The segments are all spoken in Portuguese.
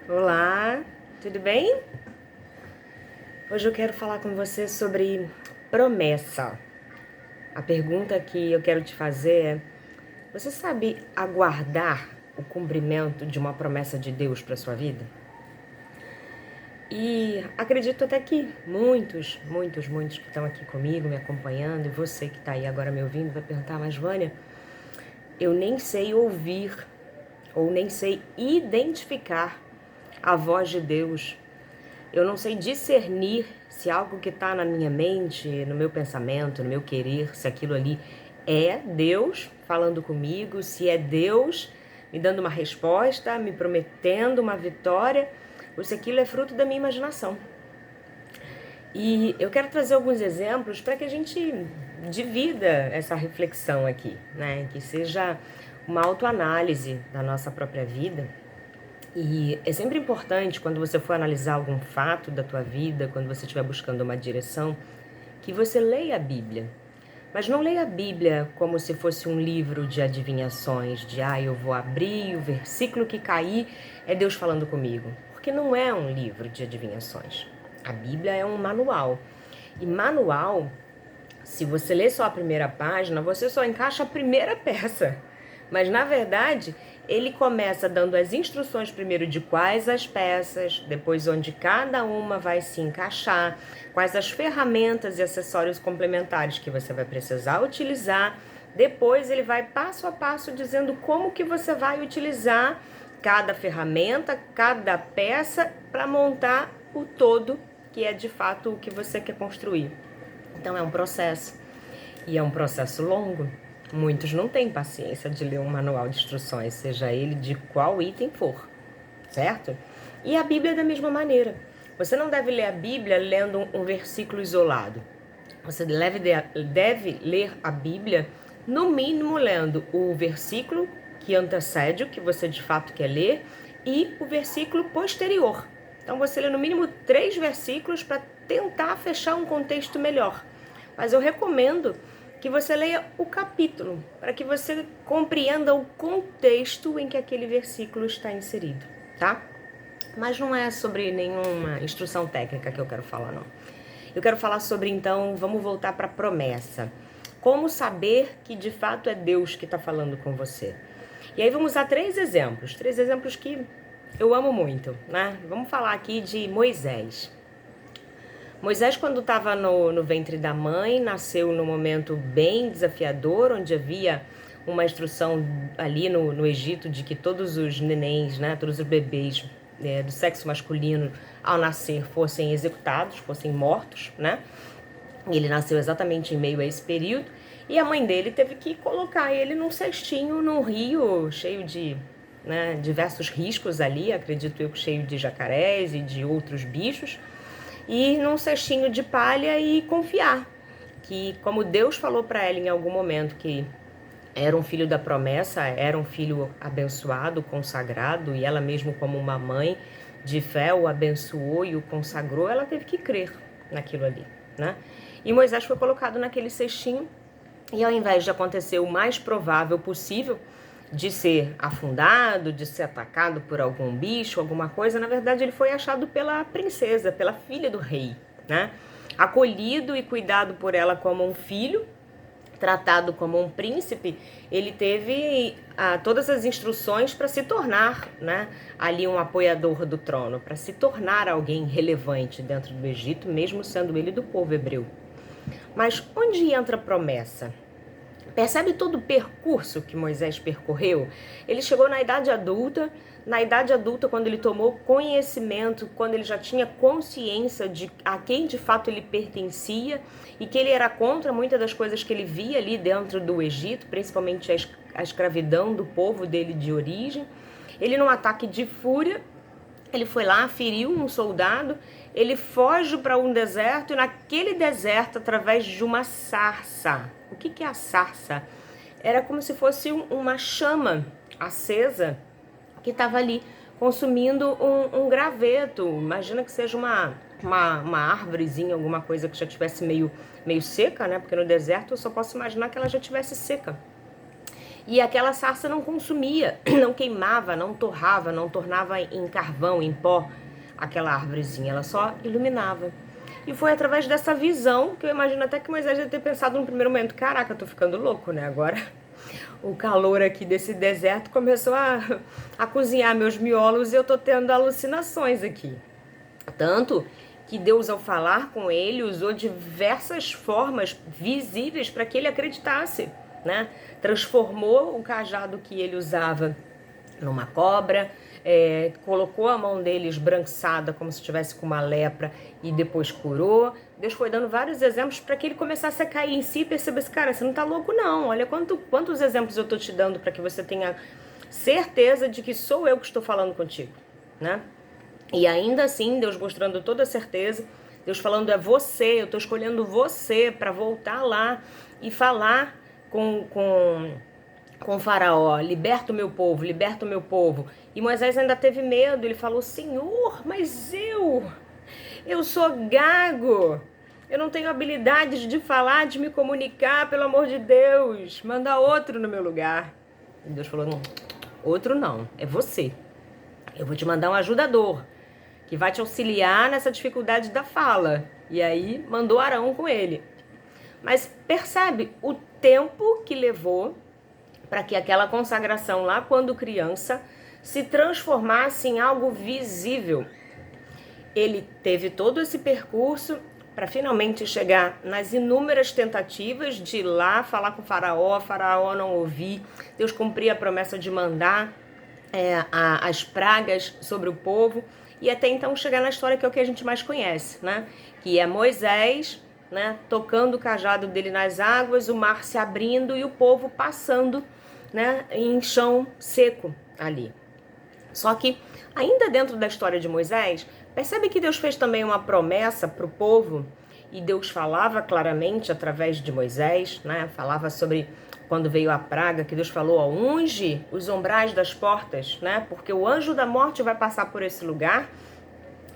Olá, tudo bem? Hoje eu quero falar com você sobre promessa. A pergunta que eu quero te fazer é: você sabe aguardar o cumprimento de uma promessa de Deus para sua vida? E acredito até que muitos que estão aqui comigo, me acompanhando, e você que está aí agora me ouvindo, vai perguntar: mas Vânia, eu nem sei ouvir ou nem sei identificar a voz de Deus. Eu não sei discernir se algo que está na minha mente, no meu pensamento, no meu querer, se aquilo ali é Deus falando comigo, se é Deus me dando uma resposta, me prometendo uma vitória, ou se aquilo é fruto da minha imaginação. E eu quero trazer alguns exemplos para que a gente divida essa reflexão aqui, né? Que seja uma autoanálise da nossa própria vida. E é sempre importante, quando você for analisar algum fato da tua vida, quando você estiver buscando uma direção, que você leia a Bíblia. Mas não leia a Bíblia como se fosse um livro de adivinhações, de eu vou abrir, o versículo que cair é Deus falando comigo. Porque não é um livro de adivinhações. A Bíblia é um manual. E manual, se você ler só a primeira página, você só encaixa a primeira peça. Mas, na verdade, ele começa dando as instruções primeiro de quais as peças, depois onde cada uma vai se encaixar, quais as ferramentas e acessórios complementares que você vai precisar utilizar. Depois ele vai passo a passo dizendo como que você vai utilizar cada ferramenta, cada peça para montar o todo, que é de fato o que você quer construir. Então é um processo, e é um processo longo. Muitos não têm paciência de ler um manual de instruções, seja ele de qual item for, certo? E a Bíblia é da mesma maneira. Você não deve ler a Bíblia lendo um versículo isolado. Você deve ler a Bíblia, no mínimo, lendo o versículo que antecede o que você de fato quer ler e o versículo posterior. Então você lê no mínimo 3 versículos para tentar fechar um contexto melhor. Mas eu recomendo que você leia o capítulo, para que você compreenda o contexto em que aquele versículo está inserido, tá? Mas não é sobre nenhuma instrução técnica que eu quero falar, não. Eu quero falar sobre, então, vamos voltar para a promessa. Como saber que de fato é Deus que está falando com você? E aí vamos usar 3 exemplos que eu amo muito, né? Vamos falar aqui de Moisés. Moisés, quando estava no ventre da mãe, nasceu num momento bem desafiador, onde havia uma instrução ali no Egito de que todos os nenéns, né, todos os bebês do sexo masculino, ao nascer, fossem executados, fossem mortos, né? Ele nasceu exatamente em meio a esse período, e a mãe dele teve que colocar ele num cestinho, num rio cheio de diversos riscos ali, acredito eu, cheio de jacarés e de outros bichos, e num cestinho de palha e confiar que, como Deus falou para ela em algum momento que era um filho da promessa, era um filho abençoado, consagrado, e ela mesmo como uma mãe de fé o abençoou e o consagrou, ela teve que crer naquilo ali, né? E Moisés foi colocado naquele cestinho, e ao invés de acontecer o mais provável possível, de ser afundado, de ser atacado por algum bicho, alguma coisa, na verdade ele foi achado pela princesa, pela filha do rei, né? Acolhido e cuidado por ela como um filho, tratado como um príncipe, ele teve todas as instruções para se tornar, né, ali um apoiador do trono, para se tornar alguém relevante dentro do Egito, mesmo sendo ele do povo hebreu. Mas onde entra a promessa? Percebe todo o percurso que Moisés percorreu? Ele chegou na idade adulta, quando ele tomou conhecimento, quando ele já tinha consciência de a quem de fato ele pertencia e que ele era contra muitas das coisas que ele via ali dentro do Egito, principalmente a escravidão do povo dele de origem. Ele, num ataque de fúria, ele foi lá, feriu um soldado, ele foge para um deserto, e naquele deserto, através de uma sarça. O que é a sarça? Era como se fosse uma chama acesa que estava ali consumindo um graveto. Imagina que seja uma árvorezinha, alguma coisa que já estivesse meio seca, né? Porque no deserto eu só posso imaginar que ela já estivesse seca. E aquela sarça não consumia, não queimava, não torrava, não tornava em carvão, em pó, aquela árvorezinha, ela só iluminava. E foi através dessa visão que eu imagino até que Moisés deve ter pensado no primeiro momento, caraca, eu tô ficando louco, né? Agora o calor aqui desse deserto começou a cozinhar meus miolos e eu tô tendo alucinações aqui. Tanto que Deus, ao falar com ele, usou diversas formas visíveis para que ele acreditasse, né? Transformou o cajado que ele usava numa cobra, colocou a mão dele esbranquiçada como se estivesse com uma lepra e depois curou. Deus foi dando vários exemplos para que ele começasse a cair em si e percebesse, cara, você não tá louco não, olha quantos exemplos eu tô te dando para que você tenha certeza de que sou eu que estou falando contigo, né? E ainda assim, Deus mostrando toda a certeza, Deus falando, é você, eu estou escolhendo você para voltar lá e falar com o faraó, liberta o meu povo, liberta o meu povo. E Moisés ainda teve medo, ele falou, Senhor, mas eu sou gago, eu não tenho habilidades de falar, de me comunicar, pelo amor de Deus, manda outro no meu lugar. E Deus falou, não, outro não, é você, eu vou te mandar um ajudador, que vai te auxiliar nessa dificuldade da fala. E aí mandou Arão com ele. Mas percebe o tempo que levou para que aquela consagração lá, quando criança, se transformasse em algo visível. Ele teve todo esse percurso para finalmente chegar nas inúmeras tentativas de ir lá falar com o faraó não ouvir, Deus cumprir a promessa de mandar as pragas sobre o povo, e até então chegar na história que é o que a gente mais conhece, né? Que é Moisés, né, tocando o cajado dele nas águas, o mar se abrindo e o povo passando, né, em chão seco ali. Só que, ainda dentro da história de Moisés, percebe que Deus fez também uma promessa para o povo, e Deus falava claramente através de Moisés, né? Falava sobre quando veio a praga, que Deus falou, ó, unge os umbrais das portas, né? Porque o anjo da morte vai passar por esse lugar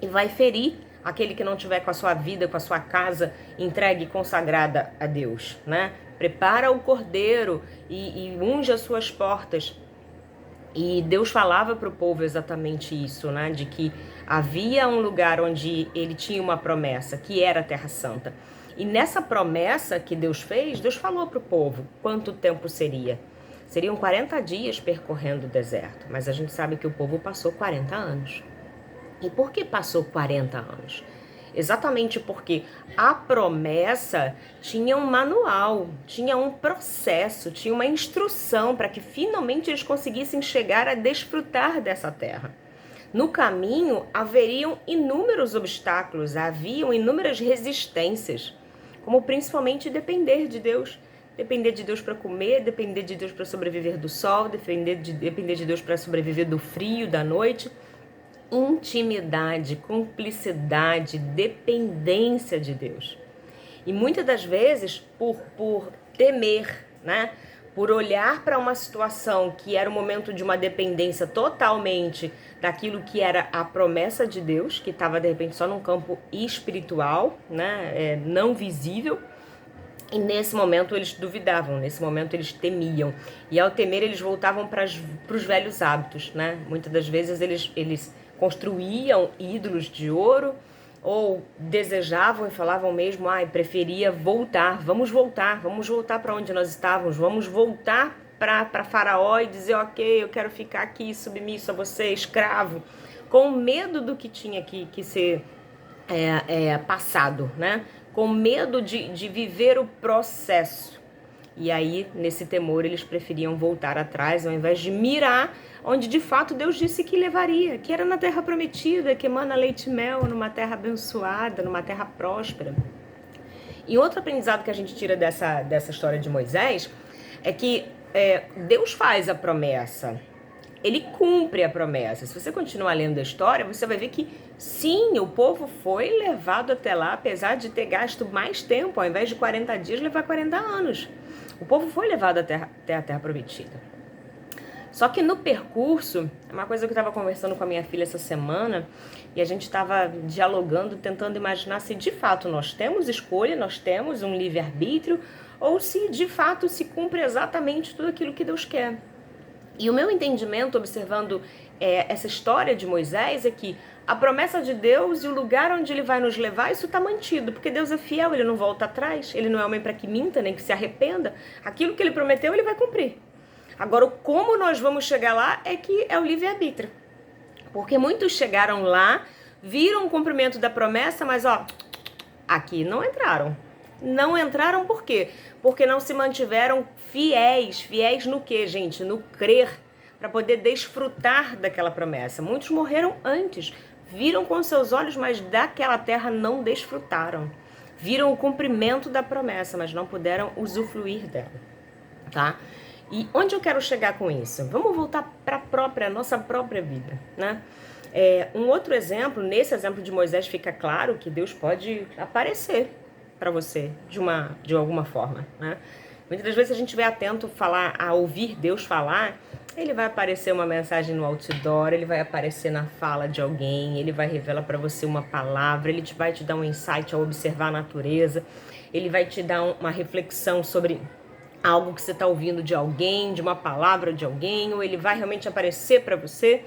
e vai ferir aquele que não tiver com a sua vida, com a sua casa entregue, consagrada a Deus, né? Prepara o cordeiro e unge as suas portas. E Deus falava para o povo exatamente isso, né? De que havia um lugar onde ele tinha uma promessa, que era a Terra Santa. E nessa promessa que Deus fez, Deus falou para o povo quanto tempo seria. Seriam 40 dias percorrendo o deserto, mas a gente sabe que o povo passou 40 anos. E por que passou 40 anos? Exatamente porque a promessa tinha um manual, tinha um processo, tinha uma instrução para que finalmente eles conseguissem chegar a desfrutar dessa terra. No caminho haveriam inúmeros obstáculos, haviam inúmeras resistências, como principalmente depender de Deus para comer, depender de Deus para sobreviver do sol, depender de Deus para sobreviver do frio, da noite. Intimidade, cumplicidade, dependência de Deus. E muitas das vezes, por temer, né? Por olhar para uma situação que era o momento de uma dependência totalmente daquilo que era a promessa de Deus, que estava de repente só num campo espiritual, né? Não visível. E nesse momento eles duvidavam, nesse momento eles temiam. E ao temer eles voltavam para os velhos hábitos, né? Muitas das vezes eles construíam ídolos de ouro ou desejavam e falavam mesmo, preferia voltar, vamos voltar para onde nós estávamos, vamos voltar para Faraó e dizer, ok, eu quero ficar aqui submisso a você, escravo, com medo do que tinha que ser passado, né? Com medo de viver o processo. E aí, nesse temor, eles preferiam voltar atrás, ao invés de mirar onde de fato Deus disse que levaria, que era na terra prometida, que emana leite e mel, numa terra abençoada, numa terra próspera. E outro aprendizado que a gente tira dessa história de Moisés é que Deus faz a promessa, ele cumpre a promessa. Se você continuar lendo a história, você vai ver que sim, o povo foi levado até lá, apesar de ter gasto mais tempo, ao invés de 40 dias, levar 40 anos. O povo foi levado até a terra prometida. Só que no percurso, uma coisa que eu estava conversando com a minha filha essa semana, e a gente estava dialogando, tentando imaginar se de fato nós temos escolha, nós temos um livre-arbítrio, ou se de fato se cumpre exatamente tudo aquilo que Deus quer. E o meu entendimento, observando essa história de Moisés, é que a promessa de Deus e o lugar onde Ele vai nos levar, isso está mantido, porque Deus é fiel, Ele não volta atrás, Ele não é homem para que minta, nem que se arrependa. Aquilo que Ele prometeu, Ele vai cumprir. Agora, como nós vamos chegar lá é que é o livre-arbítrio. Porque muitos chegaram lá, viram o cumprimento da promessa, mas aqui não entraram. Não entraram por quê? Porque não se mantiveram fiéis. Fiéis no quê, gente? No crer, para poder desfrutar daquela promessa. Muitos morreram antes, viram com seus olhos, mas daquela terra não desfrutaram. Viram o cumprimento da promessa, mas não puderam usufruir dela, tá? E onde eu quero chegar com isso? Vamos voltar para a nossa própria vida, né? Um outro exemplo, nesse exemplo de Moisés fica claro que Deus pode aparecer para você de alguma forma, né? Muitas das vezes a gente vai atento a ouvir Deus falar, ele vai aparecer uma mensagem no outdoor, ele vai aparecer na fala de alguém, ele vai revelar para você uma palavra, ele vai te dar um insight ao observar a natureza, ele vai te dar uma reflexão sobre algo que você está ouvindo de alguém, de uma palavra de alguém, ou ele vai realmente aparecer para você,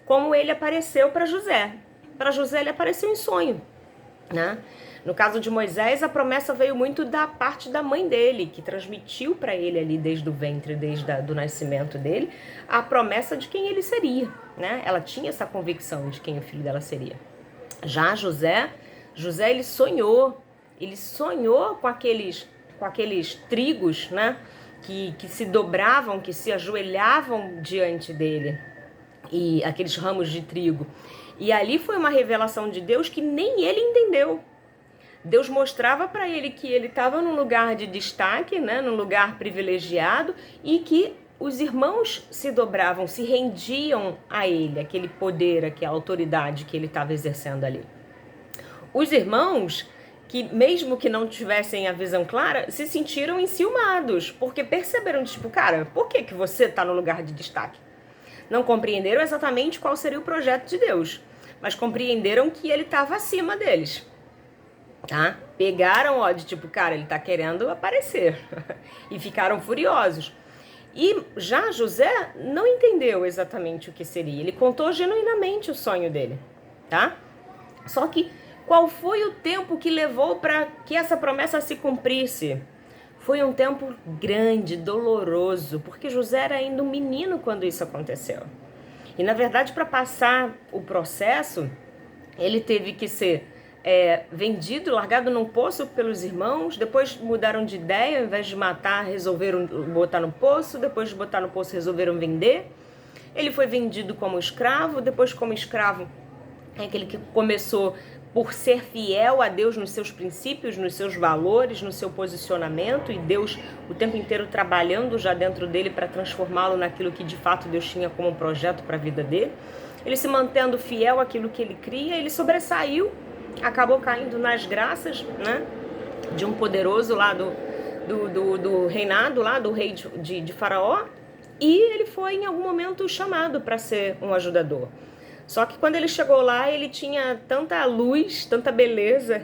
como ele apareceu para José. Para José ele apareceu em sonho, né? No caso de Moisés, a promessa veio muito da parte da mãe dele, que transmitiu para ele ali desde o ventre, desde o nascimento dele, a promessa de quem ele seria, né? Ela tinha essa convicção de quem o filho dela seria. Já José ele sonhou com aqueles trigos, né? Que se dobravam, que se ajoelhavam diante dele, e aqueles ramos de trigo. E ali foi uma revelação de Deus que nem ele entendeu. Deus mostrava para ele que ele estava num lugar de destaque, né, num lugar privilegiado, e que os irmãos se dobravam, se rendiam a ele, aquele poder, aquela autoridade que ele estava exercendo ali. Os irmãos, que mesmo que não tivessem a visão clara, se sentiram enciumados, porque perceberam, tipo, cara, por que você está no lugar de destaque? Não compreenderam exatamente qual seria o projeto de Deus, mas compreenderam que ele estava acima deles. Tá? Pegaram, de tipo, cara, ele tá querendo aparecer. E ficaram furiosos. E já José não entendeu exatamente o que seria. Ele contou genuinamente o sonho dele, tá? Só que qual foi o tempo que levou para que essa promessa se cumprisse? Foi um tempo grande, doloroso, porque José era ainda um menino quando isso aconteceu. E na verdade, para passar o processo, ele teve que ser vendido, largado num poço pelos irmãos, depois mudaram de ideia, ao invés de matar, resolveram botar no poço, depois de botar no poço, resolveram vender. Ele foi vendido como escravo, depois como escravo, é aquele que começou por ser fiel a Deus nos seus princípios, nos seus valores, no seu posicionamento, e Deus o tempo inteiro trabalhando já dentro dele para transformá-lo naquilo que de fato Deus tinha como projeto para a vida dele. Ele se mantendo fiel àquilo que ele cria, ele sobressaiu, acabou caindo nas graças, né, de um poderoso lá do reinado, lá do rei de Faraó, e ele foi em algum momento chamado para ser um ajudador. Só que quando ele chegou lá, ele tinha tanta luz, tanta beleza,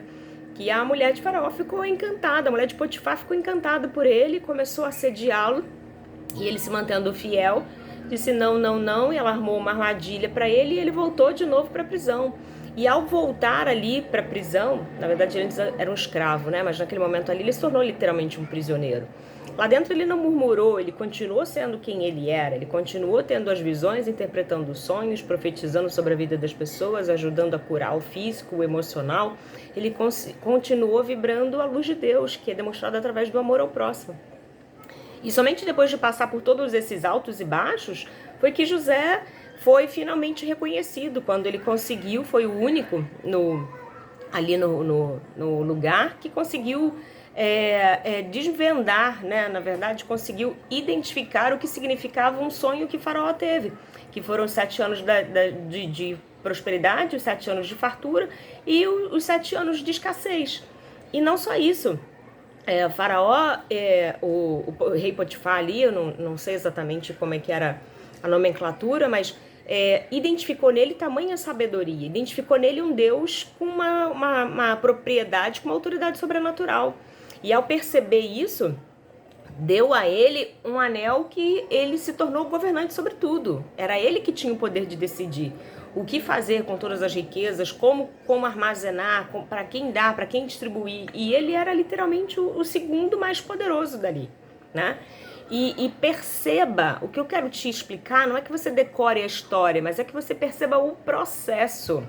que a mulher de Faraó ficou encantada, a mulher de Potifar ficou encantada por ele, começou a assediá-lo, e ele se mantendo fiel, disse não, não, não, e ela armou uma armadilha para ele, e ele voltou de novo para a prisão. E ao voltar ali para a prisão, na verdade ele era um escravo, né? Mas naquele momento ali ele se tornou literalmente um prisioneiro. Lá dentro ele não murmurou, ele continuou sendo quem ele era, ele continuou tendo as visões, interpretando os sonhos, profetizando sobre a vida das pessoas, ajudando a curar o físico, o emocional. Ele continuou vibrando a luz de Deus, que é demonstrada através do amor ao próximo. E somente depois de passar por todos esses altos e baixos, foi que José foi finalmente reconhecido, quando ele conseguiu, foi o único ali no lugar que conseguiu desvendar, né? Na verdade, conseguiu identificar o que significava um sonho que Faraó teve, que foram 7 anos de prosperidade, os 7 anos de fartura e os 7 anos de escassez. E não só isso, Faraó, o rei Potifar ali, eu não sei exatamente como é que era a nomenclatura, mas identificou nele tamanha sabedoria, identificou nele um Deus com uma propriedade, com uma autoridade sobrenatural. E ao perceber isso, deu a ele um anel que ele se tornou governante sobre tudo. Era ele que tinha o poder de decidir o que fazer com todas as riquezas, como armazenar, para quem dar, para quem distribuir. E ele era literalmente o segundo mais poderoso dali, né? E perceba, o que eu quero te explicar não é que você decore a história, mas é que você perceba o processo.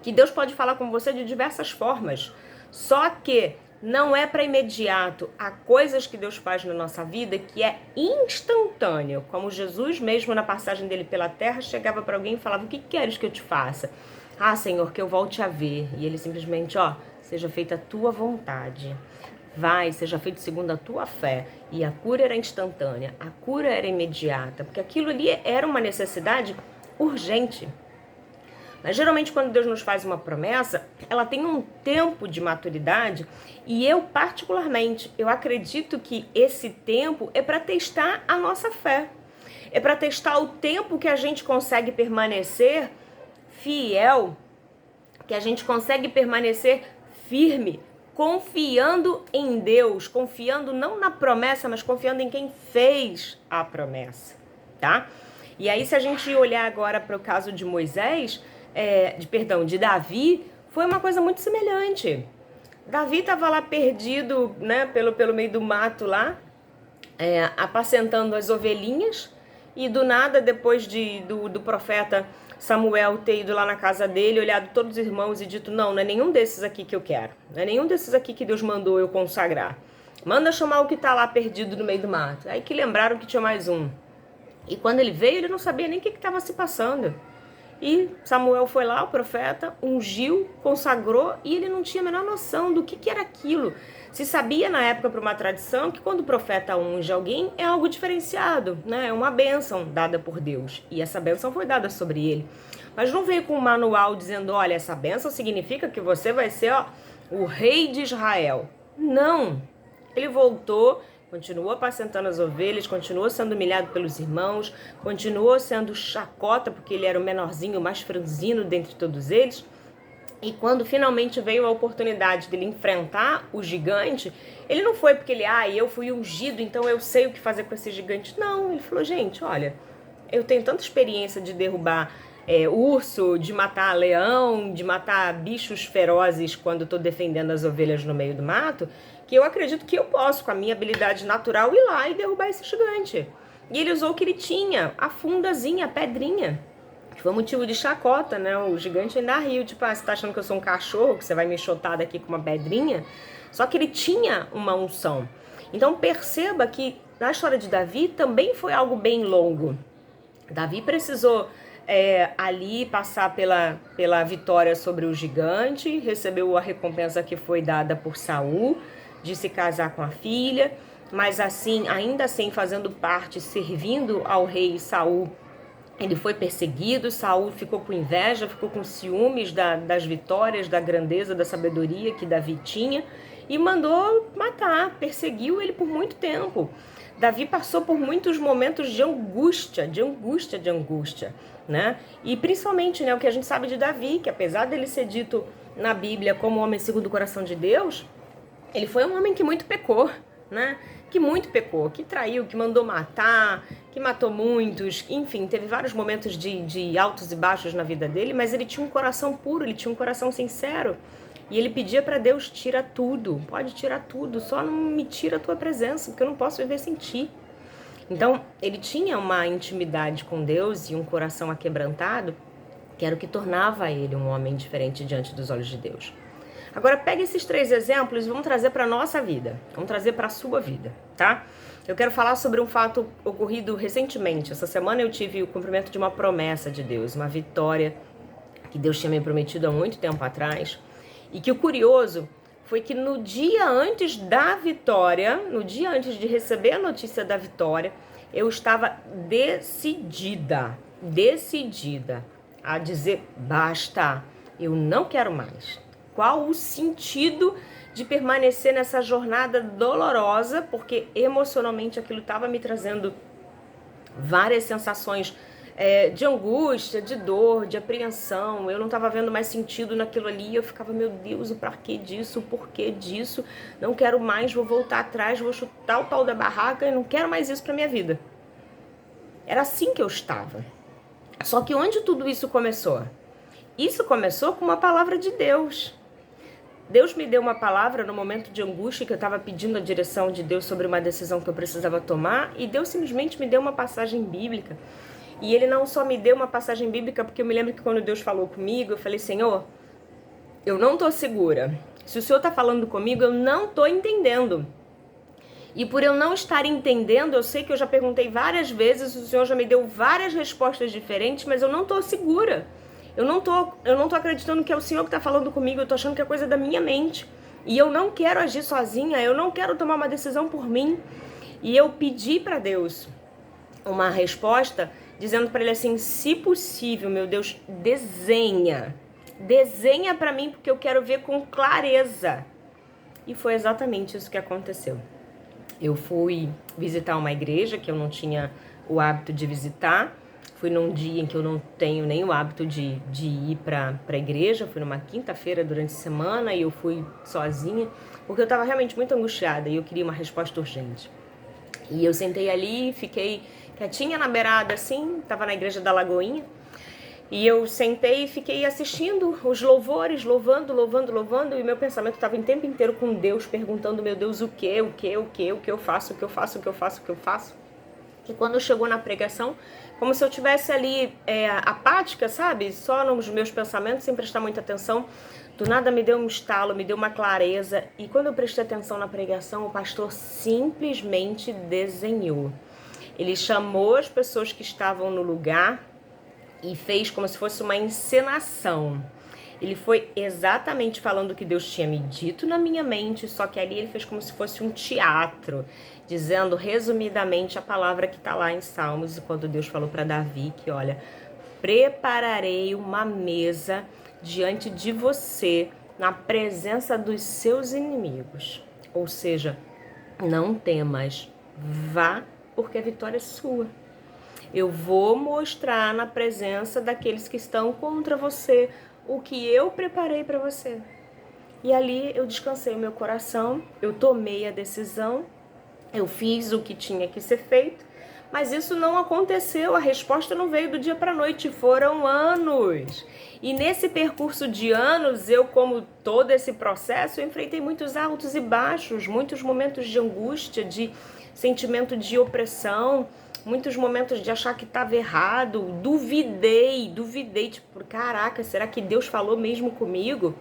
Que Deus pode falar com você de diversas formas, só que não é para imediato. Há coisas que Deus faz na nossa vida que é instantâneo, como Jesus mesmo na passagem dele pela terra chegava para alguém e falava: o que queres que eu te faça? Ah, Senhor, que eu volte a ver. E ele simplesmente, seja feita a tua vontade. Vai, seja feito segundo a tua fé. E a cura era instantânea, a cura era imediata, porque aquilo ali era uma necessidade urgente. Mas geralmente quando Deus nos faz uma promessa, ela tem um tempo de maturidade e eu particularmente, eu acredito que esse tempo é para testar a nossa fé. É para testar o tempo que a gente consegue permanecer fiel, que a gente consegue permanecer firme, confiando em Deus, confiando não na promessa, mas confiando em quem fez a promessa, tá? E aí se a gente olhar agora para o caso de Moisés, de Davi, foi uma coisa muito semelhante. Davi estava lá perdido, né, pelo meio do mato lá, apacentando as ovelhinhas, e do nada, depois do profeta Samuel ter ido lá na casa dele, olhado todos os irmãos e dito: não é nenhum desses aqui que eu quero, não é nenhum desses aqui que Deus mandou eu consagrar. Manda chamar o que está lá perdido no meio do mato. Aí que lembraram que tinha mais um. E quando ele veio, ele não sabia nem o que estava se passando. E Samuel foi lá, o profeta, ungiu, consagrou, e ele não tinha a menor noção do que era aquilo. Se sabia na época por uma tradição que quando o profeta unge alguém é algo diferenciado, né? É uma bênção dada por Deus. E essa bênção foi dada sobre ele. Mas não veio com um manual dizendo: olha, essa bênção significa que você vai ser o rei de Israel. Não. Ele voltou, continuou apacentando as ovelhas, continuou sendo humilhado pelos irmãos, continuou sendo chacota, porque ele era o menorzinho, o mais franzino dentre todos eles. E quando finalmente veio a oportunidade dele enfrentar o gigante, ele não foi porque eu fui ungido, então eu sei o que fazer com esse gigante. Não, ele falou: gente, olha, eu tenho tanta experiência de derrubar urso, de matar leão, de matar bichos ferozes quando estou defendendo as ovelhas no meio do mato, que eu acredito que eu posso, com a minha habilidade natural, ir lá e derrubar esse gigante. E ele usou o que ele tinha, a fundazinha, a pedrinha, que foi motivo de chacota, né? O gigante ainda riu, tipo: você tá achando que eu sou um cachorro, que você vai me enxotar daqui com uma pedrinha? Só que ele tinha uma unção. Então perceba que na história de Davi também foi algo bem longo. Davi precisou ali passar pela vitória sobre o gigante, recebeu a recompensa que foi dada por Saul, de se casar com a filha, mas assim, ainda assim fazendo parte, servindo ao rei Saul, ele foi perseguido. Saul ficou com inveja, ficou com ciúmes das vitórias, da grandeza, da sabedoria que Davi tinha e mandou matar, perseguiu ele por muito tempo. Davi passou por muitos momentos de angústia, né? E principalmente, né, o que a gente sabe de Davi, que apesar dele ser dito na Bíblia como homem segundo o coração de Deus, ele foi um homem que muito pecou, né? Que traiu, que mandou matar, que matou muitos, enfim, teve vários momentos de altos e baixos na vida dele, mas ele tinha um coração puro, ele tinha um coração sincero, e ele pedia para Deus: tira tudo, pode tirar tudo, só não me tira a tua presença, porque eu não posso viver sem ti. Então, ele tinha uma intimidade com Deus e um coração aquebrantado, que era o que tornava ele um homem diferente diante dos olhos de Deus. Agora, pega esses 3 exemplos e vamos trazer para a nossa vida, vamos trazer para a sua vida, tá? Eu quero falar sobre um fato ocorrido recentemente. Essa semana eu tive o cumprimento de uma promessa de Deus, uma vitória que Deus tinha me prometido há muito tempo atrás. E que o curioso foi que no dia antes da vitória, no dia antes de receber a notícia da vitória, eu estava decidida a dizer: basta, eu não quero mais. Qual o sentido de permanecer nessa jornada dolorosa, porque emocionalmente aquilo estava me trazendo várias sensações de angústia, de dor, de apreensão. Eu não estava vendo mais sentido naquilo ali. Eu ficava, meu Deus, o porquê disso, o porquê disso? Não quero mais, vou voltar atrás, vou chutar o pau da barraca e não quero mais isso para minha vida. Era assim que eu estava. Só que onde tudo isso começou? Isso começou com uma palavra de Deus. Deus me deu uma palavra no momento de angústia que eu estava pedindo a direção de Deus sobre uma decisão que eu precisava tomar, e Deus simplesmente me deu uma passagem bíblica. E Ele não só me deu uma passagem bíblica, porque eu me lembro que quando Deus falou comigo, eu falei, Senhor, eu não estou segura. Se o Senhor está falando comigo, eu não estou entendendo. E por eu não estar entendendo, eu sei que eu já perguntei várias vezes, o Senhor já me deu várias respostas diferentes, mas eu não estou segura. Eu não tô acreditando que é o Senhor que está falando comigo, eu tô achando que é coisa da minha mente. E eu não quero agir sozinha, eu não quero tomar uma decisão por mim. E eu pedi para Deus uma resposta, dizendo para Ele assim, se possível, meu Deus, desenha para mim, porque eu quero ver com clareza. E foi exatamente isso que aconteceu. Eu fui visitar uma igreja que eu não tinha o hábito de visitar. Fui num dia em que eu não tenho nem o hábito de ir para a igreja. Fui numa quinta-feira durante a semana e eu fui sozinha, porque eu estava realmente muito angustiada e eu queria uma resposta urgente. E eu sentei ali, fiquei quietinha na beirada assim, estava na igreja da Lagoinha. E eu sentei e fiquei assistindo os louvores, louvando, e meu pensamento estava o tempo inteiro com Deus, perguntando, meu Deus, o que eu faço. E quando chegou na pregação, como se eu tivesse ali apática, sabe? Só nos meus pensamentos, sem prestar muita atenção. Do nada me deu um estalo, me deu uma clareza. E quando eu prestei atenção na pregação, o pastor simplesmente desenhou. Ele chamou as pessoas que estavam no lugar e fez como se fosse uma encenação. Ele foi exatamente falando o que Deus tinha me dito na minha mente, só que ali ele fez como se fosse um teatro, dizendo resumidamente a palavra que está lá em Salmos, quando Deus falou para Davi que, olha, prepararei uma mesa diante de você na presença dos seus inimigos. Ou seja, não temas, vá, porque a vitória é sua. Eu vou mostrar na presença daqueles que estão contra você o que eu preparei para você. E ali eu descansei o meu coração, eu tomei a decisão, eu fiz o que tinha que ser feito, mas isso não aconteceu, a resposta não veio do dia para a noite, foram anos. E nesse percurso de anos, eu, como todo esse processo, eu enfrentei muitos altos e baixos, muitos momentos de angústia, de sentimento de opressão, muitos momentos de achar que estava errado, duvidei, tipo, caraca, será que Deus falou mesmo comigo?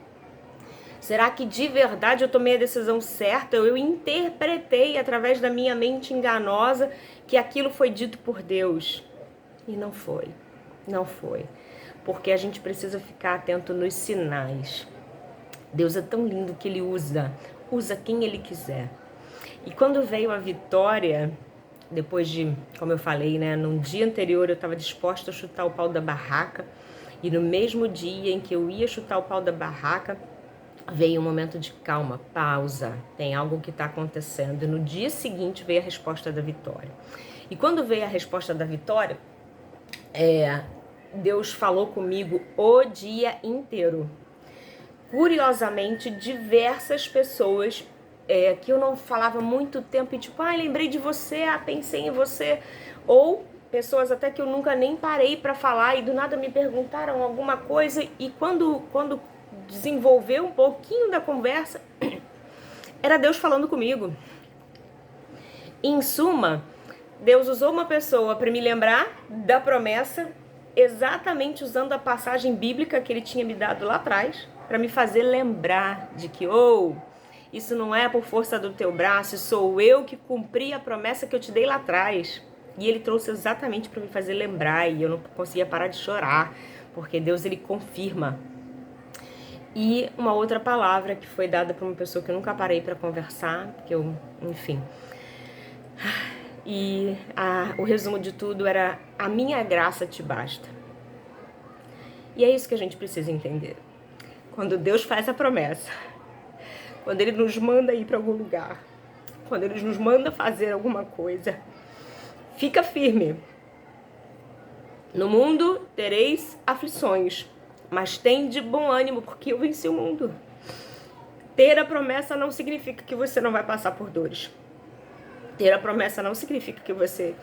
Será que de verdade eu tomei a decisão certa? Eu interpretei através da minha mente enganosa que aquilo foi dito por Deus. E não foi, não foi. Porque a gente precisa ficar atento nos sinais. Deus é tão lindo que Ele usa quem Ele quiser. E quando veio a vitória, depois de, como eu falei, né, num dia anterior eu estava disposta a chutar o pau da barraca, e no mesmo dia em que eu ia chutar o pau da barraca, veio um momento de calma, pausa, tem algo que está acontecendo. E no dia seguinte veio a resposta da vitória. E quando veio a resposta da vitória, Deus falou comigo o dia inteiro. Curiosamente, diversas pessoas que eu não falava há muito tempo, e tipo, lembrei de você, pensei em você, ou pessoas até que eu nunca nem parei para falar e do nada me perguntaram alguma coisa, e quando desenvolveu um pouquinho da conversa, era Deus falando comigo. Em suma, Deus usou uma pessoa para me lembrar da promessa, exatamente usando a passagem bíblica que Ele tinha me dado lá atrás, para me fazer lembrar de que, isso não é por força do teu braço, sou eu que cumpri a promessa que eu te dei lá atrás. E Ele trouxe exatamente para me fazer lembrar, e eu não conseguia parar de chorar, porque Deus, Ele confirma. E uma outra palavra que foi dada para uma pessoa que eu nunca parei para conversar, porque eu, enfim. E o resumo de tudo era: a minha graça te basta. E é isso que a gente precisa entender. Quando Deus faz a promessa, quando Ele nos manda ir para algum lugar, quando Ele nos manda fazer alguma coisa, fica firme. No mundo tereis aflições, mas tende bom ânimo, porque eu venci o mundo. Ter a promessa não significa que você não vai passar por dores. Ter a promessa não significa que você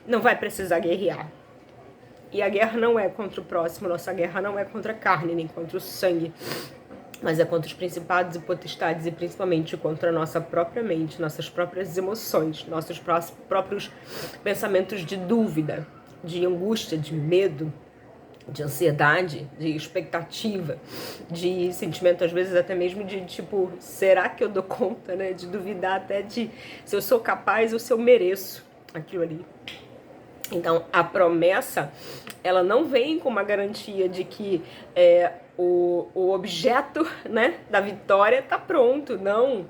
não vai precisar guerrear. E a guerra não é contra o próximo, nossa guerra não é contra a carne, nem contra o sangue, mas é contra os principados e potestades e principalmente contra a nossa própria mente, nossas próprias emoções, nossos próprios pensamentos de dúvida, de angústia, de medo, de ansiedade, de expectativa, de sentimento, às vezes até mesmo de tipo, será que eu dou conta, né? De duvidar até de se eu sou capaz ou se eu mereço aquilo ali. Então, a promessa, ela não vem com uma garantia de que o objeto, né, da vitória tá pronto, não.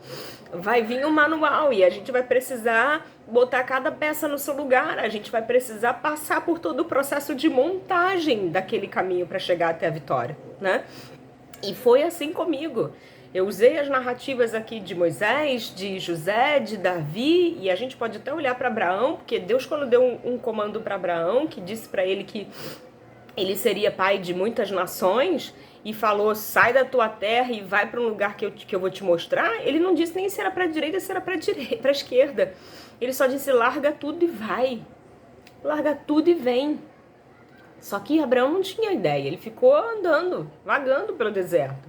Vai vir um manual e a gente vai precisar botar cada peça no seu lugar, a gente vai precisar passar por todo o processo de montagem daquele caminho para chegar até a vitória, né? E foi assim comigo. Eu usei as narrativas aqui de Moisés, de José, de Davi, e a gente pode até olhar para Abraão, porque Deus, quando deu um comando para Abraão, que disse para ele que ele seria pai de muitas nações, e falou, sai da tua terra e vai para um lugar que eu vou te mostrar, ele não disse nem se era para a direita, se era para a esquerda. Ele só disse, larga tudo e vai. Larga tudo e vem. Só que Abraão não tinha ideia, ele ficou andando, vagando pelo deserto.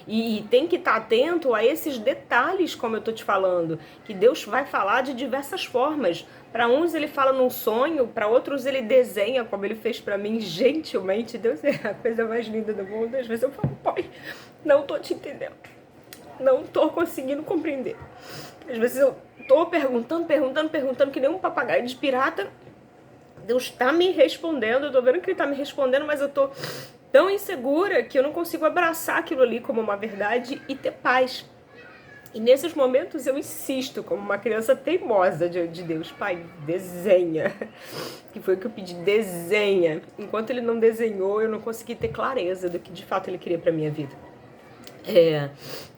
E tem que estar atento a esses detalhes, como eu estou te falando, que Deus vai falar de diversas formas. Para uns ele fala num sonho, para outros ele desenha, como ele fez para mim, gentilmente. Deus é a coisa mais linda do mundo. Às vezes eu falo, pai, não estou te entendendo, não estou conseguindo compreender. Às vezes eu estou perguntando, que nem um papagaio de pirata. Deus está me respondendo, eu estou vendo que ele está me respondendo, mas eu estou tão insegura que eu não consigo abraçar aquilo ali como uma verdade e ter paz. E nesses momentos eu insisto, como uma criança teimosa de Deus, pai, desenha. Que foi o que eu pedi, desenha. Enquanto ele não desenhou, eu não consegui ter clareza do que de fato ele queria para minha vida.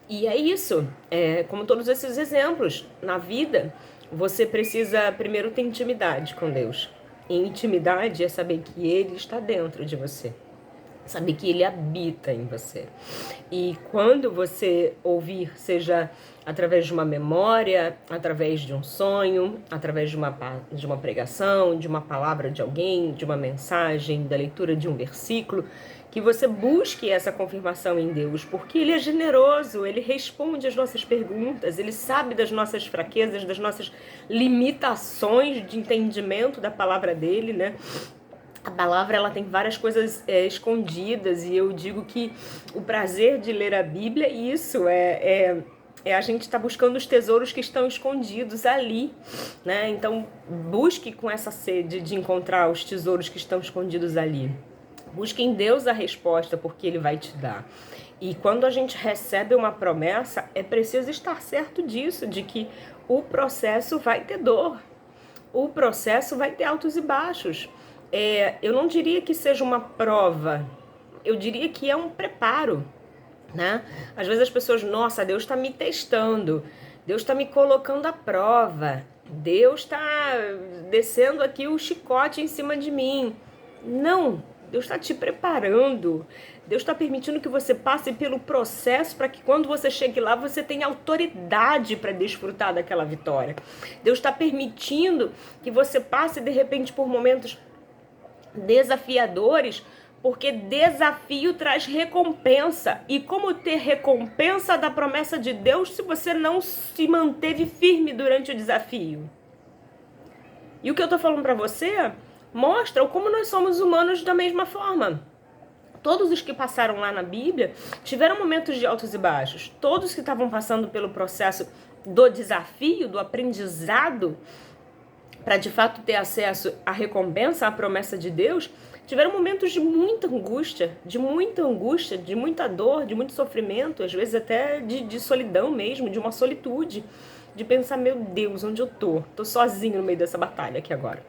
E é isso, como todos esses exemplos, na vida, você precisa primeiro ter intimidade com Deus. E intimidade é saber que Ele está dentro de você. Saber que Ele habita em você. E quando você ouvir, seja através de uma memória, através de um sonho, através de uma pregação, de uma palavra de alguém, de uma mensagem, da leitura de um versículo, que você busque essa confirmação em Deus, porque Ele é generoso, Ele responde às nossas perguntas, Ele sabe das nossas fraquezas, das nossas limitações de entendimento da palavra dEle, né? A palavra, ela tem várias coisas escondidas, e eu digo que o prazer de ler a Bíblia é isso, a gente estar buscando os tesouros que estão escondidos ali, né? Então, busque com essa sede de encontrar os tesouros que estão escondidos ali. Busque em Deus a resposta, porque Ele vai te dar. E quando a gente recebe uma promessa, é preciso estar certo disso, de que o processo vai ter dor, o processo vai ter altos e baixos. Eu não diria que seja uma prova, eu diria que é um preparo, né? Às vezes as pessoas, nossa, Deus está me testando, Deus está me colocando à prova, Deus está descendo aqui o chicote em cima de mim. Não, Deus está te preparando, Deus está permitindo que você passe pelo processo para que quando você chegue lá, você tenha autoridade para desfrutar daquela vitória. Deus está permitindo que você passe de repente por momentos desafiadores, porque desafio traz recompensa. E como ter recompensa da promessa de Deus se você não se manteve firme durante o desafio? E o que eu tô falando para você mostra como nós somos humanos da mesma forma. Todos os que passaram lá na Bíblia tiveram momentos de altos e baixos. Todos que estavam passando pelo processo do desafio, do aprendizado, para de fato ter acesso à recompensa, à promessa de Deus, tiveram momentos de muita angústia, de muita dor, de muito sofrimento, às vezes até de solidão mesmo, de uma solitude, de pensar, meu Deus, onde eu tô? Tô sozinho no meio dessa batalha aqui agora.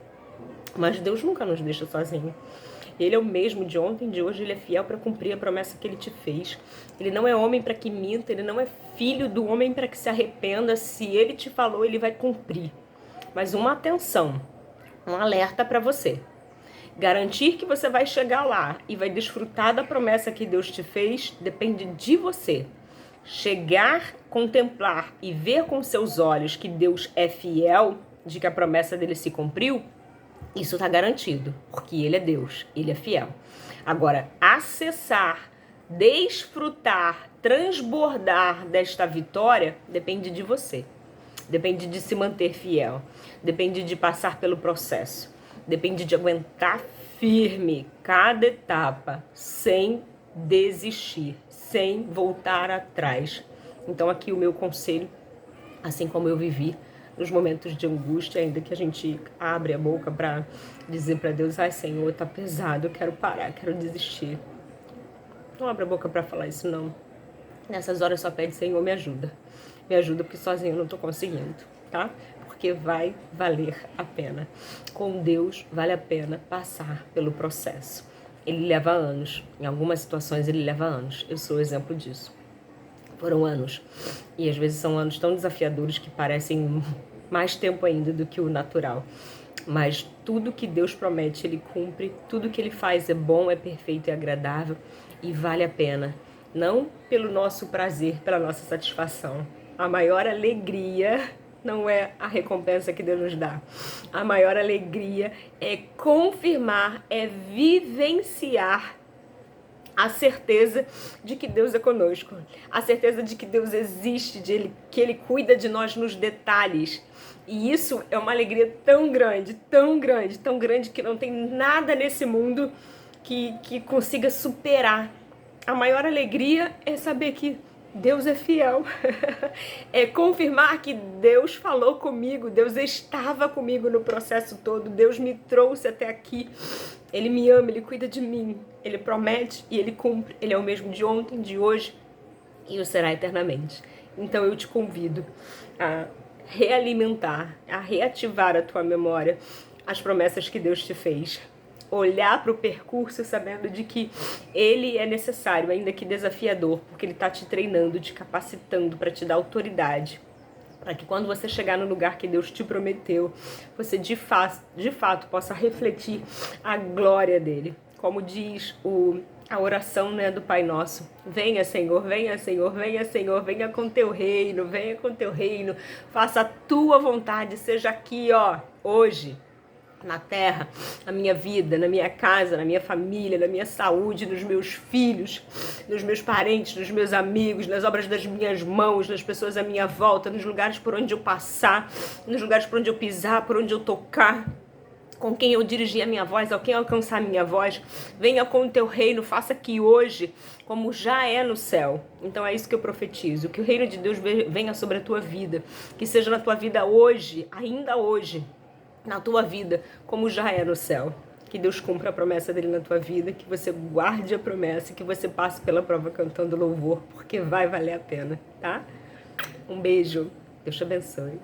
Mas Deus nunca nos deixa sozinho. Ele é o mesmo de ontem, de hoje, Ele é fiel para cumprir a promessa que Ele te fez. Ele não é homem para que minta, Ele não é filho do homem para que se arrependa. Se Ele te falou, Ele vai cumprir. Mas uma atenção, um alerta para você. Garantir que você vai chegar lá e vai desfrutar da promessa que Deus te fez depende de você. Chegar, contemplar e ver com seus olhos que Deus é fiel, de que a promessa dele se cumpriu, isso está garantido, porque ele é Deus, ele é fiel. Agora, acessar, desfrutar, transbordar desta vitória depende de você. Depende de se manter fiel, depende de passar pelo processo, depende de aguentar firme cada etapa, sem desistir, sem voltar atrás. Então aqui o meu conselho, assim como eu vivi nos momentos de angústia, ainda que a gente abre a boca para dizer para Deus, ai Senhor, tá pesado, eu quero parar, quero desistir. Não abre a boca para falar isso não. Nessas horas só pede, Senhor, me ajuda. Me ajuda porque sozinho eu não tô conseguindo, tá? Porque vai valer a pena. Com Deus vale a pena passar pelo processo. Ele leva anos. Em algumas situações ele leva anos. Eu sou exemplo disso. Foram anos. E às vezes são anos tão desafiadores que parecem mais tempo ainda do que o natural. Mas tudo que Deus promete, Ele cumpre. Tudo que Ele faz é bom, é perfeito, é agradável e vale a pena. Não pelo nosso prazer, pela nossa satisfação. A maior alegria não é a recompensa que Deus nos dá. A maior alegria é confirmar, é vivenciar a certeza de que Deus é conosco. A certeza de que Deus existe, que Ele cuida de nós nos detalhes. E isso é uma alegria tão grande, tão grande, tão grande que não tem nada nesse mundo que consiga superar. A maior alegria é saber que Deus é fiel. É confirmar que Deus falou comigo, Deus estava comigo no processo todo, Deus me trouxe até aqui. Ele me ama, Ele cuida de mim, Ele promete e Ele cumpre. Ele é o mesmo de ontem, de hoje e o será eternamente. Então eu te convido a realimentar, a reativar a tua memória, as promessas que Deus te fez. Olhar para o percurso sabendo de que ele é necessário, ainda que desafiador, porque ele está te treinando, te capacitando para te dar autoridade, para que quando você chegar no lugar que Deus te prometeu, você de fato possa refletir a glória dele. Como diz a oração, né, do Pai Nosso: venha Senhor, venha Senhor, venha Senhor, venha com teu reino, faça a tua vontade, seja aqui, ó, hoje, na terra, na minha vida, na minha casa, na minha família, na minha saúde, nos meus filhos, nos meus parentes, nos meus amigos, nas obras das minhas mãos, nas pessoas à minha volta, nos lugares por onde eu passar, nos lugares por onde eu pisar, por onde eu tocar, com quem eu dirigir a minha voz, ao quem alcançar a minha voz. Venha com o teu reino, faça aqui hoje como já é no céu. Então é isso que eu profetizo, que o reino de Deus venha sobre a tua vida, que seja na tua vida hoje, ainda hoje, na tua vida, como já é no céu. Que Deus cumpra a promessa dele na tua vida, que você guarde a promessa, que você passe pela prova cantando louvor, porque vai valer a pena, tá? Um beijo, Deus te abençoe.